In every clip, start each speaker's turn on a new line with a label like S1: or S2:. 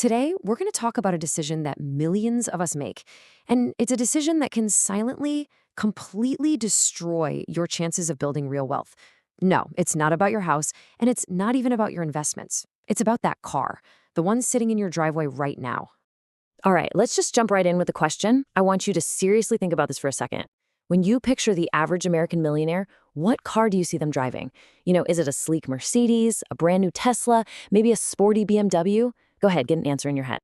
S1: Today, we're going to talk about a decision that millions of us make. And it's a decision that can silently, completely destroy your chances of building real wealth. No, it's not about your house, and it's not even about your investments. It's about that car, the one sitting in your driveway right now.
S2: All right, let's just jump right in with the question. I want you to seriously think about this for a second. When you picture the average American millionaire, what car do you see them driving? Is it a sleek Mercedes, a brand new Tesla, maybe a sporty BMW? Go ahead, get an answer in your head.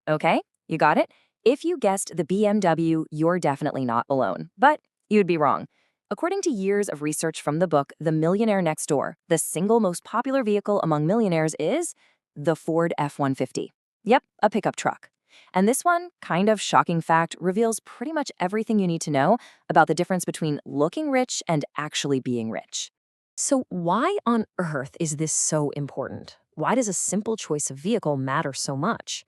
S3: Okay, you got it? If you guessed the BMW, you're definitely not alone. But you'd be wrong. According to years of research from the book The Millionaire Next Door, the single most popular vehicle among millionaires is the Ford F-150. Yep, a pickup truck. And this one, kind of shocking fact, reveals pretty much everything you need to know about the difference between looking rich and actually being rich.
S1: So, why on earth is this so important? Why does a simple choice of vehicle matter so much?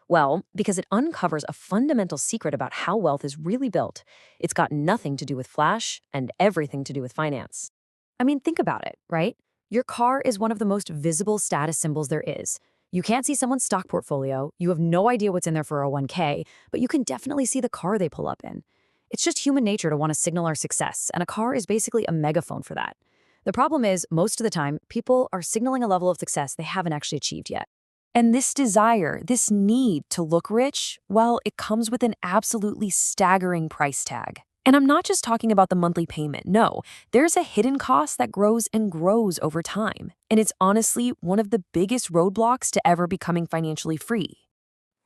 S1: Well, because it uncovers a fundamental secret about how wealth is really built. It's got nothing to do with flash and everything to do with finance. I mean, think about it, right? Your car is one of the most visible status symbols there is. You can't see someone's stock portfolio, you have no idea what's in their 401k, but you can definitely see the car they pull up in. It's just human nature to want to signal our success, and a car is basically a megaphone for that. The problem is, most of the time, people are signaling a level of success they haven't actually achieved yet. And this desire, this need to look rich, well, it comes with an absolutely staggering price tag. And I'm not just talking about the monthly payment. No, there's a hidden cost that grows and grows over time. And it's honestly one of the biggest roadblocks to ever becoming financially free.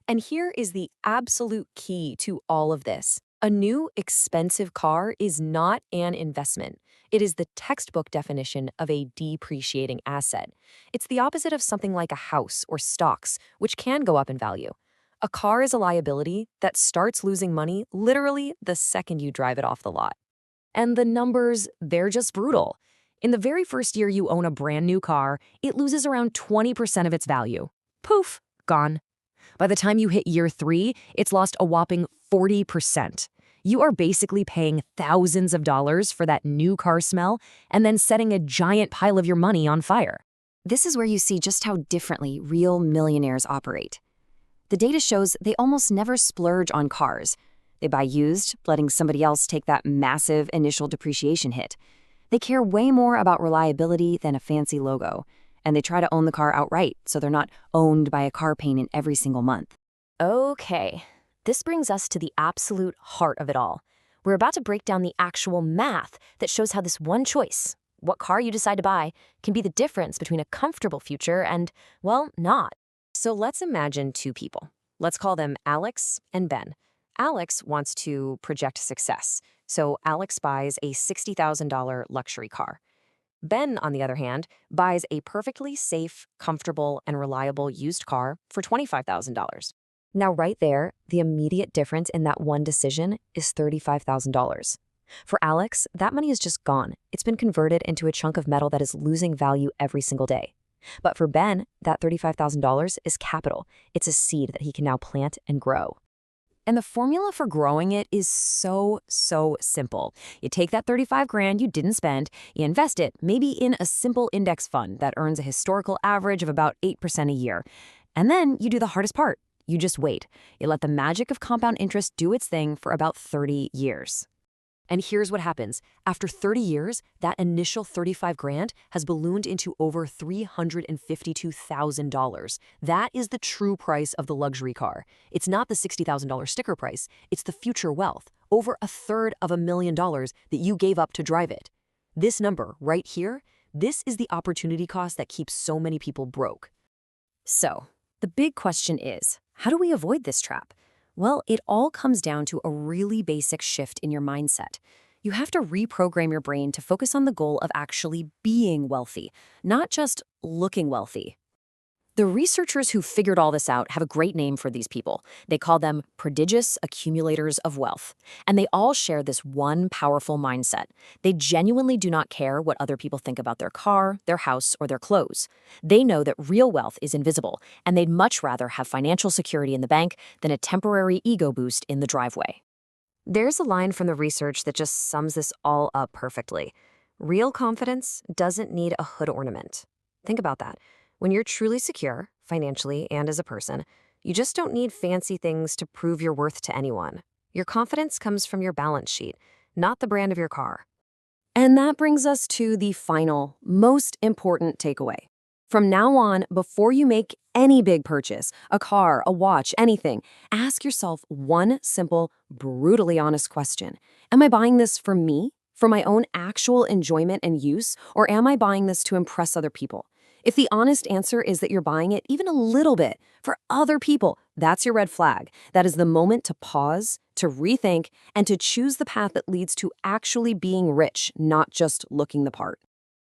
S1: And here is the absolute key to all of this. A new, expensive car is not an investment. It is the textbook definition of a depreciating asset. It's the opposite of something like a house or stocks, which can go up in value. A car is a liability that starts losing money literally the second you drive it off the lot. And the numbers, they're just brutal. In the very first year you own a brand new car, it loses around 20% of its value. Poof, gone. By the time you hit year 3, it's lost a whopping 40%. You are basically paying thousands of dollars for that new car smell and then setting a giant pile of your money on fire.
S3: This is where you see just how differently real millionaires operate. The data shows they almost never splurge on cars. They buy used, letting somebody else take that massive initial depreciation hit. They care way more about reliability than a fancy logo, and they try to own the car outright so they're not owned by a car payment every single month.
S2: Okay, this brings us to the absolute heart of it all. We're about to break down the actual math that shows how this one choice, what car you decide to buy, can be the difference between a comfortable future and, well, not.
S1: So let's imagine two people. Let's call them Alex and Ben. Alex wants to project success, so Alex buys a $60,000 luxury car. Ben, on the other hand, buys a perfectly safe, comfortable, and reliable used car for $25,000. Now, right there, the immediate difference in that one decision is $35,000. For Alex, that money is just gone. It's been converted into a chunk of metal that is losing value every single day. But for Ben, that $35,000 is capital. It's a seed that he can now plant and grow. And the formula for growing it is so simple. You take that 35 grand you didn't spend, you invest it maybe in a simple index fund that earns a historical average of about 8% a year. And then you do the hardest part. You just wait. You let the magic of compound interest do its thing for about 30 years. And here's what happens. After 30 years, that initial 35 grand has ballooned into over $352,000. That is the true price of the luxury car. It's not the $60,000 sticker price. It's the future wealth, over $250,000 that you gave up to drive it. This number right here, this is the opportunity cost that keeps so many people broke. So, the big question is, how do we avoid this trap? Well, it all comes down to a really basic shift in your mindset. You have to reprogram your brain to focus on the goal of actually being wealthy, not just looking wealthy. The researchers who figured all this out have a great name for these people. They call them prodigious accumulators of wealth. And they all share this one powerful mindset. They genuinely do not care what other people think about their car, their house, or their clothes. They know that real wealth is invisible, and they'd much rather have financial security in the bank than a temporary ego boost in the driveway. There's a line from the research that just sums this all up perfectly. Real confidence doesn't need a hood ornament. Think about that. When you're truly secure, financially and as a person, You just don't need fancy things to prove your worth to anyone. Your confidence comes from your balance sheet, not the brand of your car.
S2: And that brings us to the final, most important takeaway. From now on, before you make any big purchase, a car, a watch, anything, ask yourself one simple, brutally honest question. Am I buying this for me, for my own actual enjoyment and use, or am I buying this to impress other people? If the honest answer is that you're buying it even a little bit for other people, that's your red flag. That is the moment to pause, to rethink, and to choose the path that leads to actually being rich, not just looking the part.